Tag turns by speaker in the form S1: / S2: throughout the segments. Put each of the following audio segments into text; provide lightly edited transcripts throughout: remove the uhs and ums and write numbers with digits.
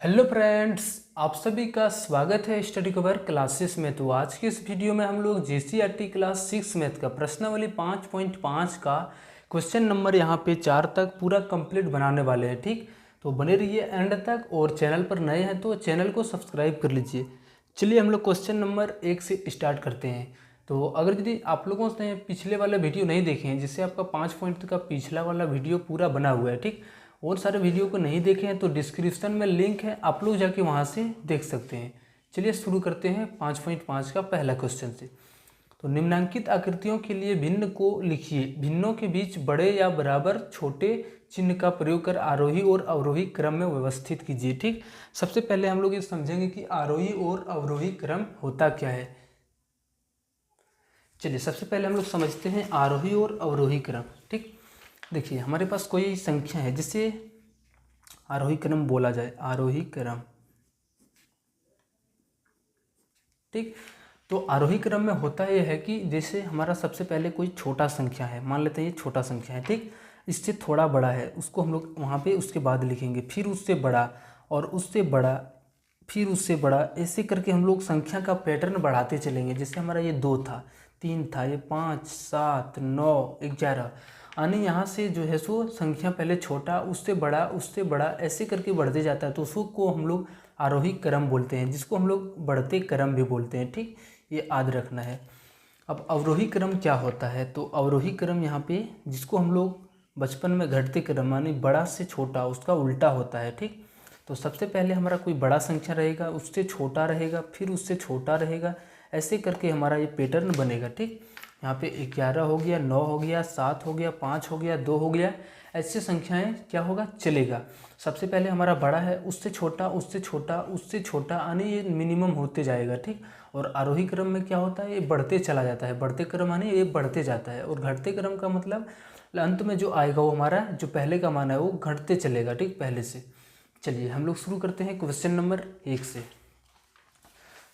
S1: Hello friends, आप सभी का स्वागत है स्टडी कवर क्लासेस में। तो आज की इस वीडियो में हम लोग जीसीईआरटी क्लास 6 मैथ का प्रश्नावली 5.5 का क्वेश्चन नंबर यहाँ पे 4 तक पूरा कंप्लीट बनाने वाले हैं। ठीक, तो बने रहिए एंड तक और चैनल पर नए हैं तो चैनल को सब्सक्राइब कर लीजिए। चलिए हम लोग क्वेश्चन नंबर 1 से स्टार्ट करते हैं। तो अगर यदि आप लोगों ने पिछले वाले वीडियो नहीं देखे हैं, जिससे आपका 5 पॉइंट का पिछला वाला वीडियो पूरा बना हुआ है, ठीक, और सारे वीडियो को नहीं देखे हैं तो डिस्क्रिप्शन में लिंक है, आप लोग जाके वहाँ से देख सकते हैं। चलिए शुरू करते हैं 5.5 का पहला क्वेश्चन से। तो निम्नांकित आकृतियों के लिए भिन्न को लिखिए। भिन्नों के बीच बड़े या बराबर छोटे चिन्ह का प्रयोग कर आरोही और अवरोही क्रम में व्यवस्थित कीजिए। ठीक, सबसे पहले हम लोग ये समझेंगे कि आरोही और अवरोही क्रम होता क्या है। चलिए सबसे पहले हम लोग समझते हैं आरोही और अवरोही क्रम। ठीक, देखिए हमारे पास कोई संख्या है जिसे आरोही क्रम बोला जाए, आरोही क्रम। ठीक, तो आरोही क्रम में होता यह है कि जैसे हमारा सबसे पहले कोई छोटा संख्या है, मान लेते हैं ये छोटा संख्या है, ठीक, इससे थोड़ा बड़ा है, उसको हम लोग वहाँ पे उसके बाद लिखेंगे, फिर उससे बड़ा और उससे बड़ा, फिर उससे बड़ा, ऐसे करके हम लोग संख्या का पैटर्न बढ़ाते चलेंगे। जैसे हमारा ये 2 था, 3 था, ये 5, 7, 9, 11, यानी यहाँ से जो है सो संख्या पहले छोटा, उससे बड़ा ऐसे करके बढ़ते जाता है, तो उसको हम लोग आरोही क्रम बोलते हैं, जिसको हम लोग बढ़ते क्रम भी बोलते हैं। ठीक, ये याद रखना है। अब अवरोही क्रम क्या होता है, तो अवरोही क्रम यहाँ पे जिसको हम लोग बचपन में घटते क्रम यानी बड़ा से छोटा, उसका उल्टा होता है। ठीक, तो सबसे पहले हमारा कोई बड़ा संख्या रहेगा, उससे छोटा रहेगा, फिर उससे छोटा रहेगा, ऐसे करके हमारा ये पैटर्न बनेगा। ठीक, यहाँ पे 11 हो गया, 9 हो गया, 7 हो गया, 5 हो गया, 2 हो गया, ऐसे संख्याएं क्या होगा, चलेगा। सबसे पहले हमारा बड़ा है, उससे छोटा, उससे छोटा, उससे छोटा, यानी ये मिनिमम होते जाएगा। ठीक, और आरोही क्रम में क्या होता है, ये बढ़ते चला जाता है, बढ़ते क्रम यानी ये बढ़ते जाता है, और घटते क्रम का मतलब अंत में जो आएगा वो हमारा जो पहले का मान है वो घटते चलेगा। ठीक, पहले से। चलिए हम लोग शुरू करते हैं क्वेश्चन नंबर 1 से।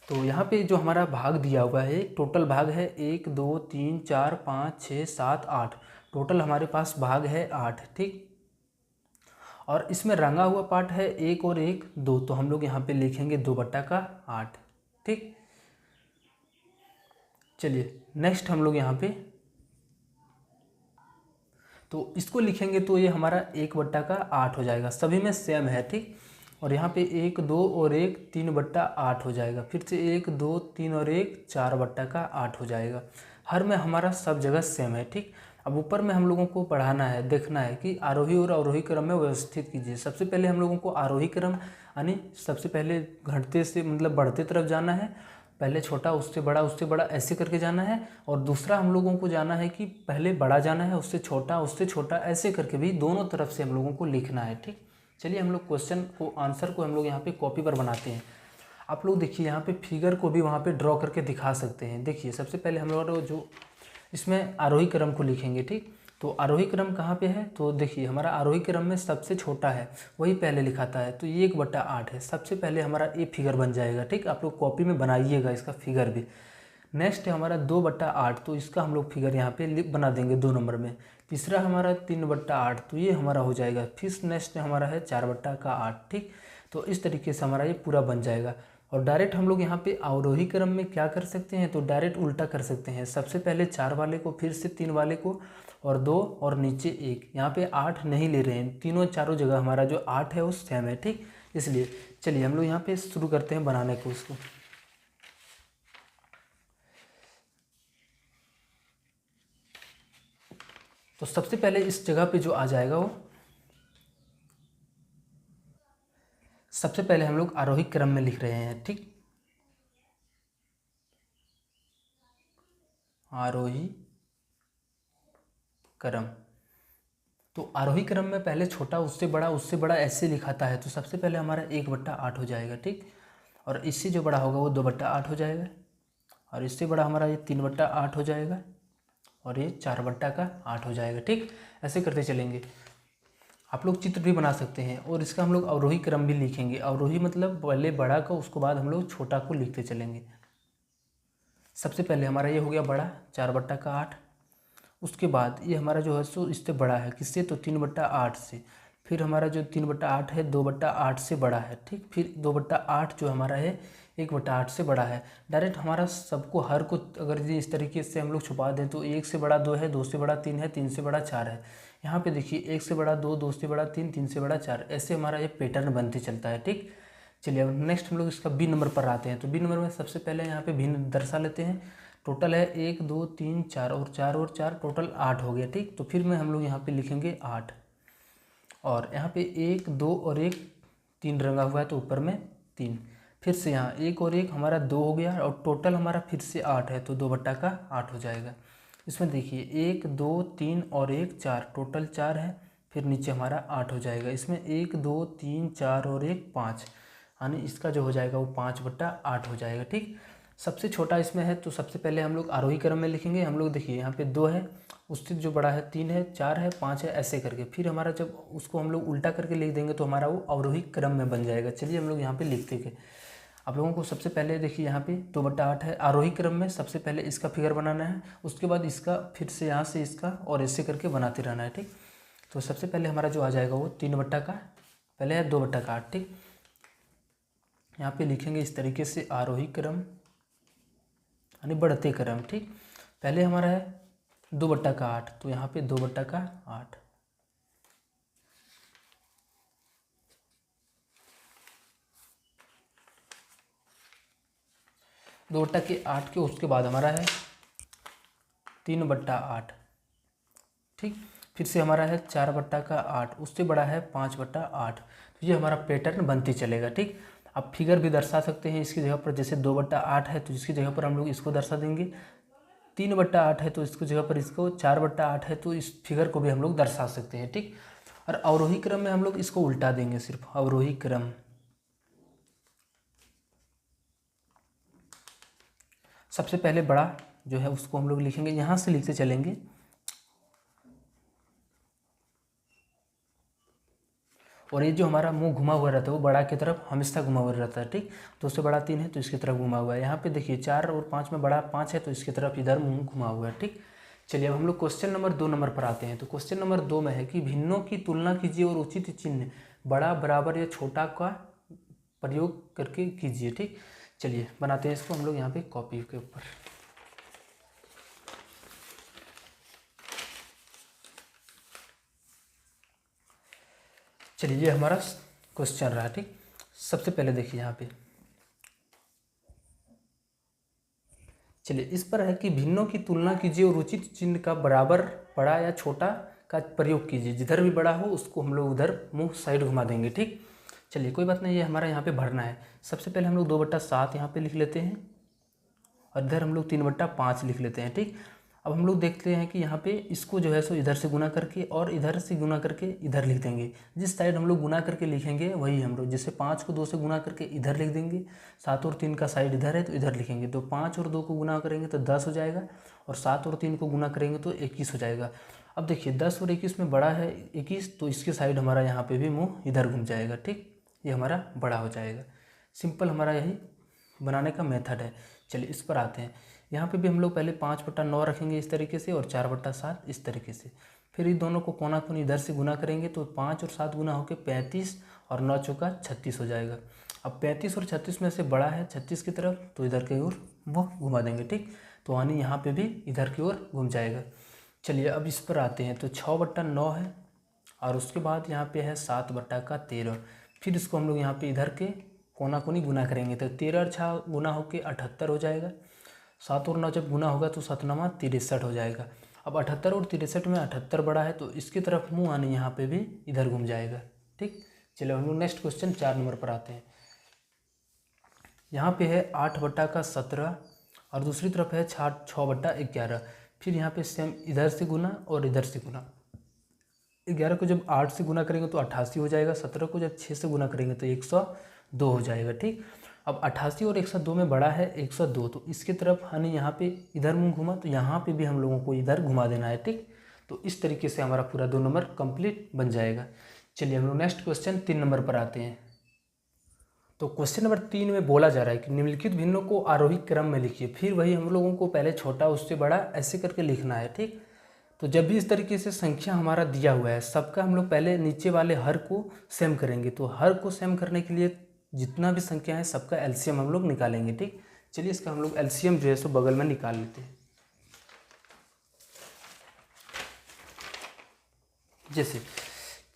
S1: तो यहाँ पे जो हमारा भाग दिया हुआ है, टोटल भाग है 1 2 3 4 5 6 7 8, टोटल हमारे पास भाग है 8। ठीक, और इसमें रंगा हुआ पार्ट है 1 और 1 2, तो हम लोग यहाँ पे लिखेंगे 2/8। ठीक, चलिए नेक्स्ट हम लोग यहाँ पे तो इसको लिखेंगे तो ये हमारा 1/8 हो जाएगा, सभी में सेम है। ठीक, और यहाँ पे 1 2 और 1 3/8 हो जाएगा, फिर से 1 2 3 और 1 4/8 हो जाएगा। हर में हमारा सब जगह सेम है। ठीक, अब ऊपर में हम लोगों को पढ़ाना है, देखना है कि आरोही और अवरोही क्रम में व्यवस्थित कीजिए। सबसे पहले हम लोगों को आरोही क्रम यानी सबसे पहले घटते से मतलब बढ़ते तरफ जाना है, पहले छोटा, उससे बड़ा ऐसे करके जाना है, और दूसरा हम लोगों को जाना है कि पहले बड़ा जाना है, उससे छोटा ऐसे करके भी दोनों तरफ से हम लोगों को लिखना है। ठीक, चलिए हम लोग क्वेश्चन को आंसर को हम लोग यहाँ पे कॉपी पर बनाते हैं। आप लोग देखिए यहाँ पे फिगर को भी वहाँ पे ड्रॉ करके दिखा सकते हैं। देखिए सबसे पहले हम लोग जो इसमें आरोही क्रम को लिखेंगे। ठीक, तो आरोही क्रम कहाँ पे है, तो देखिए हमारा आरोही क्रम में सबसे छोटा है वही पहले लिखाता है, तो ये 1/8 है। सबसे पहले हमारा ये फिगर बन जाएगा। ठीक, आप लोग कॉपी में बनाइएगा इसका फिगर भी। नेक्स्ट है हमारा 2/8, तो इसका हम लोग फिगर यहाँ पे बना देंगे 2 नंबर में। तीसरा हमारा 3/8, तो ये हमारा हो जाएगा। फिर नेक्स्ट हमारा है 4/8। ठीक, तो इस तरीके से हमारा ये पूरा बन जाएगा। और डायरेक्ट हम लोग यहाँ पे अवरोही क्रम में क्या कर सकते हैं, तो डायरेक्ट उल्टा कर सकते हैं। सबसे पहले 4 वाले को, फिर से 3 वाले को, और 2 और नीचे 1। यहाँ पे 8 नहीं ले रहे हैं, तीनों चारों जगह हमारा जो 8 है वो सेम है। ठीक, इसलिए चलिए हम लोग यहाँ पे शुरू करते हैं बनाने को उसको। तो सबसे पहले इस जगह पे जो आ जाएगा वो सबसे पहले हम लोग आरोही क्रम में लिख रहे हैं। ठीक, आरोही क्रम, तो आरोही क्रम में पहले छोटा, उससे बड़ा ऐसे लिखाता है, तो सबसे पहले हमारा 1/8 हो जाएगा। ठीक, और इससे जो बड़ा होगा वो 2/8 हो जाएगा, और इससे बड़ा हमारा ये 3/8 हो जाएगा, और ये 4/8 हो जाएगा। ठीक, ऐसे करते चलेंगे। आप लोग चित्र भी बना सकते हैं, और इसका हम लोग अवरोही क्रम भी लिखेंगे। अवरोही मतलब पहले बड़ा का, उसके बाद हम लोग छोटा को लिखते चलेंगे। सबसे पहले हमारा ये हो गया बड़ा 4/8, उसके बाद ये हमारा जो है सो इससे बड़ा है, किससे, तो 3/8 से। फिर हमारा जो 3/8 है 2/8 से बड़ा है, ठीक। फिर 2/8 जो हमारा है 1/8 से बड़ा है। डायरेक्ट हमारा सबको हर को अगर ये इस तरीके से हम लोग छुपा दें तो 1 से बड़ा 2 है, 2 से बड़ा 3 है, 3 से बड़ा 4 है। यहाँ पे देखिए 1 से बड़ा 2, 2 से बड़ा 3, 3 से बड़ा 4, ऐसे हमारा ये पैटर्न बनते चलता है, ठीक। चलिए अब नेक्स्ट हम लोग इसका बी नंबर पर आते हैं। तो बी नंबर में सबसे पहले यहाँ पे भिन्न दर्शा लेते हैं। टोटल है 1 2 3 4 और 4 और 4 टोटल 8 हो गया, ठीक। तो फिर में हम लोग यहाँ पे लिखेंगे 8 और यहाँ पे 1 2 और 1 3 रंगा हुआ है तो ऊपर में 3। फिर से यहाँ 1 और 1 हमारा 2 हो गया और टोटल हमारा फिर से 8 है तो 2/8 हो जाएगा। इसमें देखिए 1 2 3 और 1 4 टोटल 4 है, फिर नीचे हमारा 8 हो जाएगा। इसमें 1 2 3 4 और 1 5, यानी इसका जो हो जाएगा वो 5/8 हो जाएगा, ठीक। सबसे छोटा इसमें है तो सबसे पहले हम लोग आरोही क्रम में लिखेंगे। हम लोग देखिए यहाँ पे 2 है, उससे जो बड़ा है 3 है, 4 है, 5 है, ऐसे करके फिर हमारा जब उसको हम लोग उल्टा करके लिख देंगे तो हमारा वो अवरोही क्रम में बन जाएगा। चलिए हम लोग यहाँ पे लिखते हैं। आप लोगों को सबसे पहले देखिए यहाँ पे 2/8 है आरोही क्रम में, सबसे पहले इसका फिगर बनाना है, उसके बाद इसका, फिर से यहाँ से इसका और ऐसे करके बनाते रहना है, ठीक। तो सबसे पहले हमारा जो आ जाएगा वो 3 बट्टा का, पहले है 2/8, ठीक। यहाँ पे लिखेंगे इस तरीके से आरोही क्रम यानी बढ़ते क्रम, ठीक। पहले हमारा है 2/8 तो यहाँ पे 2/8, 2/8 के उसके बाद हमारा है 3/8, ठीक। फिर से हमारा है 4/8, उससे बड़ा है 5/8। तो ये हमारा पैटर्न बनते चलेगा, ठीक। अब फिगर भी दर्शा सकते हैं इसकी जगह पर, जैसे 2/8 है तो इसकी जगह पर हम लोग इसको दर्शा देंगे, 3/8 है तो इसकी जगह पर इसको, 4/8 है तो इस फिगर को भी हम लोग दर्शा सकते हैं, ठीक। और अवरोही क्रम में हम लोग इसको उल्टा देंगे, सिर्फ अवरोही क्रम। सबसे पहले बड़ा जो है उसको हम लोग लिखेंगे, यहाँ से लिखते चलेंगे। और ये जो हमारा मुंह घुमा हुआ रहता है वो बड़ा की तरफ हमेशा घुमा हुआ रहता है, ठीक। तो उससे बड़ा 3 है तो इसकी तरफ घुमा हुआ है। यहाँ पे देखिए 4 और 5 में बड़ा 5 है तो इसकी तरफ इधर मुंह घुमा हुआ है, ठीक। चलिए अब हम लोग क्वेश्चन नंबर 2 नंबर पर आते हैं। तो क्वेश्चन नंबर 2 में है कि भिन्नों की तुलना कीजिए और उचित चिन्ह बड़ा, बराबर या छोटा का प्रयोग करके कीजिए, ठीक। चलिए बनाते हैं इसको हम लोग यहाँ पे कॉपी के ऊपर। चलिए ये हमारा क्वेश्चन रहा, ठीक। सबसे पहले देखिए यहाँ पे, चलिए इस पर है कि भिन्नों की तुलना कीजिए और उचित चिन्ह का बराबर, बड़ा या छोटा का प्रयोग कीजिए। जिधर भी बड़ा हो उसको हम लोग उधर मुंह साइड घुमा देंगे, ठीक। चलिए कोई बात नहीं, ये हमारा यहाँ पे भरना है। सबसे पहले हम लोग 2/7 यहाँ पे लिख लेते हैं और इधर हम लोग 3/5 लिख लेते हैं, ठीक। अब हम लोग देखते हैं कि यहाँ पे इसको जो है सो इधर से गुना करके और इधर से गुना करके इधर लिख देंगे। जिस साइड हम लोग गुना करके लिखेंगे वही हम लोग, जैसे 5 को 2 से गुना करके इधर लिख देंगे, 7 और 3 का साइड इधर है तो इधर लिखेंगे। तो 5 और 2 को गुना करेंगे तो 10 हो जाएगा और 7 और 3 को गुना करेंगे तो 21 हो जाएगा। अब देखिए 10 और 21 में बड़ा है 21 तो इसके साइड हमारा यहाँ पे भी मुँह इधर घूम जाएगा, ठीक। ये हमारा बड़ा हो जाएगा। सिंपल हमारा यही बनाने का मेथड है। चलिए इस पर आते हैं। यहाँ पे भी हम लोग पहले 5/9 रखेंगे इस तरीके से और 4/7 इस तरीके से। फिर इन दोनों को कोना कोनी इधर से गुना करेंगे तो 5 और 7 गुना होकर 35 और 9 चौका 36 हो जाएगा। अब 35 और 36 में से बड़ा है 36 की तरफ तो इधर की ओर वो घुमा देंगे, ठीक। तो यानी यहाँ पे भी इधर की ओर घूम जाएगा। चलिए अब इस पर आते हैं। तो 6/9 है और उसके बाद यहाँ पे है 7/13। फिर इसको हम लोग यहाँ पे इधर के कोना कोनी गुना करेंगे तो 13 और 6 गुना होकर 78 हो जाएगा। 7 और 9 जब गुना होगा तो 7 9 63 हो जाएगा। अब 78 और 63 में 78 बड़ा है तो इसकी तरफ मुँह आने यहाँ पे भी इधर घूम जाएगा, ठीक। चलो हम लोग नेक्स्ट क्वेश्चन 4 नंबर पर आते हैं। यहाँ पे है 8/17 और दूसरी तरफ है 6/11। फिर यहाँ पे सेम इधर से गुना और इधर से गुना। 11 को जब 8 से गुना करेंगे तो 88 हो जाएगा। 17 को जब 6 से गुना करेंगे तो 102 हो जाएगा, ठीक। अब 88 और 102 में बड़ा है 102 तो इसकी तरफ यानी यहाँ पे इधर मुंह घुमा तो यहाँ पे भी हम लोगों को इधर घुमा देना है, ठीक। तो इस तरीके से हमारा पूरा 2 नंबर कंप्लीट बन जाएगा। चलिए हम लोग नेक्स्ट क्वेश्चन 3 नंबर पर आते हैं। तो क्वेश्चन नंबर 3 में बोला जा रहा है कि निम्नलिखित भिन्नों को आरोही क्रम में लिखिए। फिर वही हम लोगों को पहले छोटा उससे बड़ा ऐसे करके लिखना है, ठीक। तो जब भी इस तरीके से संख्या हमारा दिया हुआ है, सबका हम लोग पहले नीचे वाले हर को सेम करेंगे। तो हर को सेम करने के लिए जितना भी संख्या है सबका एलसीएम हम लोग निकालेंगे। ठीक, चलिए इसका हम लोग एलसीएम जो है सो बगल में निकाल लेते हैं। जैसे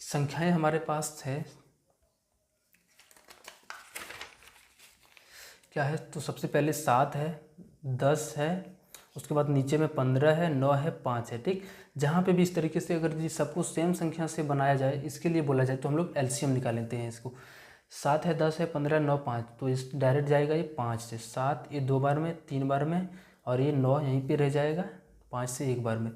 S1: संख्याएं हमारे पास है क्या है, तो सबसे पहले 7 है, 10 है, उसके बाद नीचे में 15 है, 9 है, 5 है। ठीक, जहाँ पे भी इस तरीके से अगर जी सबको सेम संख्या से बनाया जाए, इसके लिए बोला जाए तो हम लोग एलसीएम निकाल लेते हैं इसको। 7 है, 10 है, 15, 9, 5, तो इस डायरेक्ट जाएगा ये 5 से। 7 ये 2 बार में, 3 बार में, और ये 9 यहीं पे रह जाएगा 5 से 1 बार में।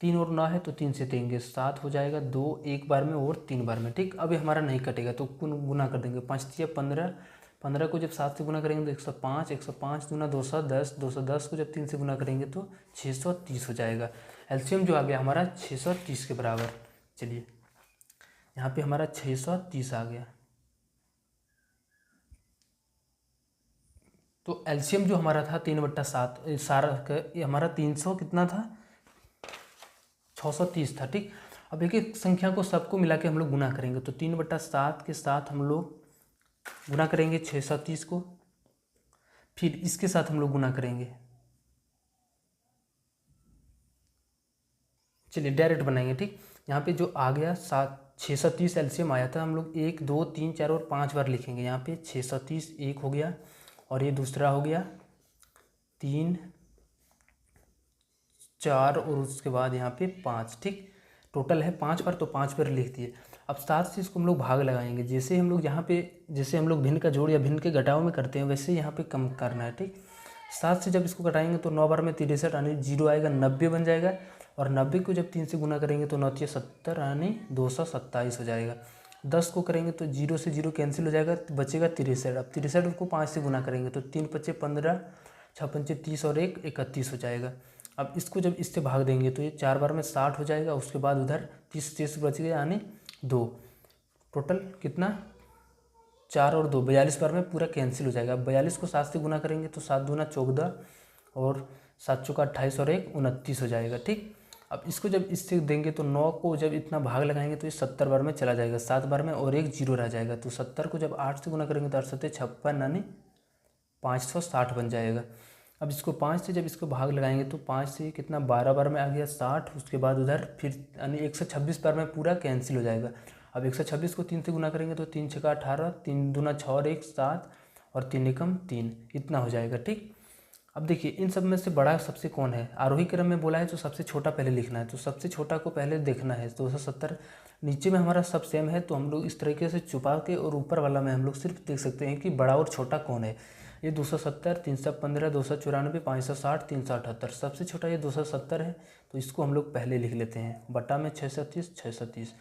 S1: 3 और 9 है तो 3 से देंगे, 7 हो जाएगा 2 1 बार में और 3 बार में। ठीक, अब ये हमारा नहीं कटेगा तो गुना कर देंगे। 5 तिया 15, 15 को जब 7 से गुना करेंगे तो 105, 105 दूना 210, 210 को जब 3 से गुना करेंगे तो 630 हो जाएगा। एलसीएम जो आ गया हमारा 630 के बराबर। चलिए यहाँ पे हमारा 630 आ गया। तो एलसीएम जो हमारा था 3/7 सारा ये हमारा 300 कितना था, 630 था। ठीक, अब एक एक संख्या को सबको मिला के हम लोग गुना करेंगे। तो 3/7 के साथ हम लोग गुना करेंगे 630 को, फिर इसके साथ हम लोग गुना करेंगे। चलिए डायरेक्ट बनाएंगे। ठीक, यहाँ पे जो आ गया 630 एलसीएम आया था, हम लोग 1 2 3 4 और 5 बार लिखेंगे। यहाँ पे 630 एक हो गया, और ये दूसरा हो गया 3 4, और उसके बाद यहाँ पे 5। ठीक, टोटल है 5 बार, तो 5 बार लिख दिए। अब 7 से इसको हम लोग भाग लगाएंगे। जैसे हम लोग यहाँ पे जैसे हम लोग भिन्न का जोड़ या भिन्न के घटाव में करते हैं, वैसे यहाँ पे कम करना है। ठीक, 7 से जब इसको घटाएंगे तो 9 बार में 63 यानी 0 आएगा, 90 बन जाएगा। और 90 को जब 3 से गुना करेंगे तो 9 तिया 70 यानी 227 हो जाएगा। 10 को करेंगे तो 0 से 0 कैंसिल हो जाएगा, तो बचेगा 63। अब 63 को 5 से गुना करेंगे तो 3 पच्चे 15, 6 पंचे 30 और 1 31 हो जाएगा। अब इसको जब इससे भाग देंगे तो ये 4 बार में 60 हो जाएगा। उसके बाद उधर 30 बच गया यानी 2। टोटल कितना, 4 और 2 42 बार में पूरा कैंसिल हो जाएगा। 42 को 7 से गुना करेंगे तो 7 दूना 14, और 7 चौका 28 और 1 29 हो जाएगा। ठीक, अब इसको जब इससे देंगे तो 9 को जब इतना भाग लगाएंगे तो ये 70 बार में चला जाएगा, 7 बार में और 1 0 रह जाएगा। तो 70 को जब 8 से गुना करेंगे तो 8 7 56 यानी 560 बन जाएगा। अब इसको 5 से जब इसको भाग लगाएंगे तो 5 से कितना 12 बार में आ गया 60। उसके बाद उधर फिर यानी 126 बार में पूरा कैंसिल हो जाएगा। अब 126 को 3 से गुना करेंगे तो 3 छक्का 18, 3 दूना 6 और 1 7, और 3 एकम 3, इतना हो जाएगा। ठीक, अब देखिए इन सब में से बड़ा सबसे कौन है, आरोही क्रम में बोला है तो सबसे छोटा पहले लिखना है। तो सबसे छोटा को पहले देखना है। 270 नीचे में हमारा सब सेम है, तो हम लोग इस तरीके से छुपा के, और ऊपर वाला में हम लोग सिर्फ देख सकते हैं कि बड़ा और छोटा कौन है। ये 270, 315, 294, 560, 378, सबसे छोटा ये 270 है। तो इसको हम लोग पहले लिख लेते हैं, बटा में 630, 630।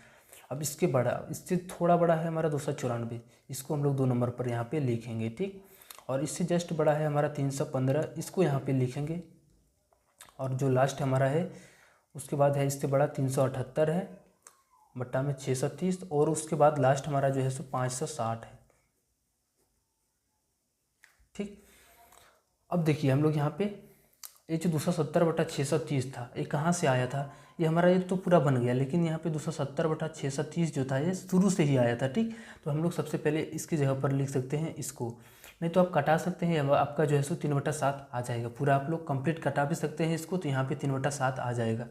S1: अब इसके बड़ा, इससे थोड़ा बड़ा है हमारा 294, इसको हम लोग 2 नंबर पर यहाँ पे लिखेंगे। ठीक, और इससे जस्ट बड़ा है हमारा 315, इसको यहाँ पे लिखेंगे। और जो लास्ट हमारा है उसके बाद है इससे बड़ा 378 है, बटा में 630, और उसके बाद लास्ट हमारा जो है सो 560 है। ठीक, अब देखिए हम लोग यहाँ पे ये जो 270/630 था, ये कहाँ से आया था, ये हमारा ये तो पूरा बन गया, लेकिन यहाँ पे 270/630 जो था ये शुरू से ही आया था। ठीक, तो हम लोग सबसे पहले इसकी जगह पर लिख सकते हैं इसको, नहीं तो आप कटा सकते हैं, आपका जो है सो 3/7 आ जाएगा पूरा। आप लोग कंप्लीट कटा भी सकते हैं इसको, तो यहाँ पे 3/7 आ जाएगा।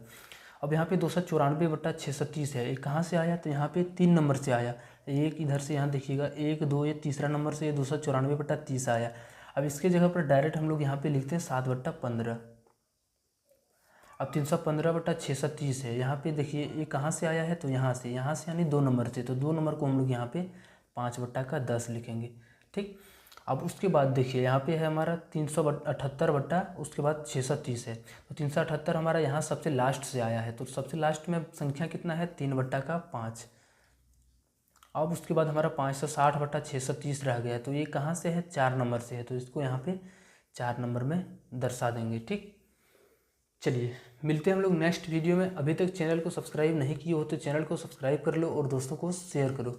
S1: अब यहाँ पे 294/630 है, ये कहाँ से आया, तो यहाँ पे 3 नंबर से आया। एक इधर से यहाँ देखिएगा 1 2, ये तीसरा नंबर से ये 294/30 आया। अब इसके जगह पर डायरेक्ट हम लोग यहाँ पे लिखते हैं 7/15। अब 315/630 है, यहाँ पे देखिए ये कहाँ से आया है, तो यहाँ से यानी 2 नंबर से, तो 2 नंबर को हम लोग यहाँ पे 5/10 लिखेंगे। ठीक, अब उसके बाद देखिए यहाँ पे है हमारा 378 उसके बाद 630 है, तो 378 हमारा यहाँ सबसे लास्ट से आया है। तो सबसे लास्ट में संख्या कितना है, 3/5। अब उसके बाद हमारा 560/630 रह गया, तो ये कहाँ से है, 4 नंबर से है, तो इसको यहाँ पे 4 नंबर में दर्शा देंगे। ठीक, चलिए मिलते हैं हम लोग नेक्स्ट वीडियो में। अभी तक चैनल को सब्सक्राइब नहीं किए हो तो चैनल को सब्सक्राइब कर लो और दोस्तों को शेयर करो।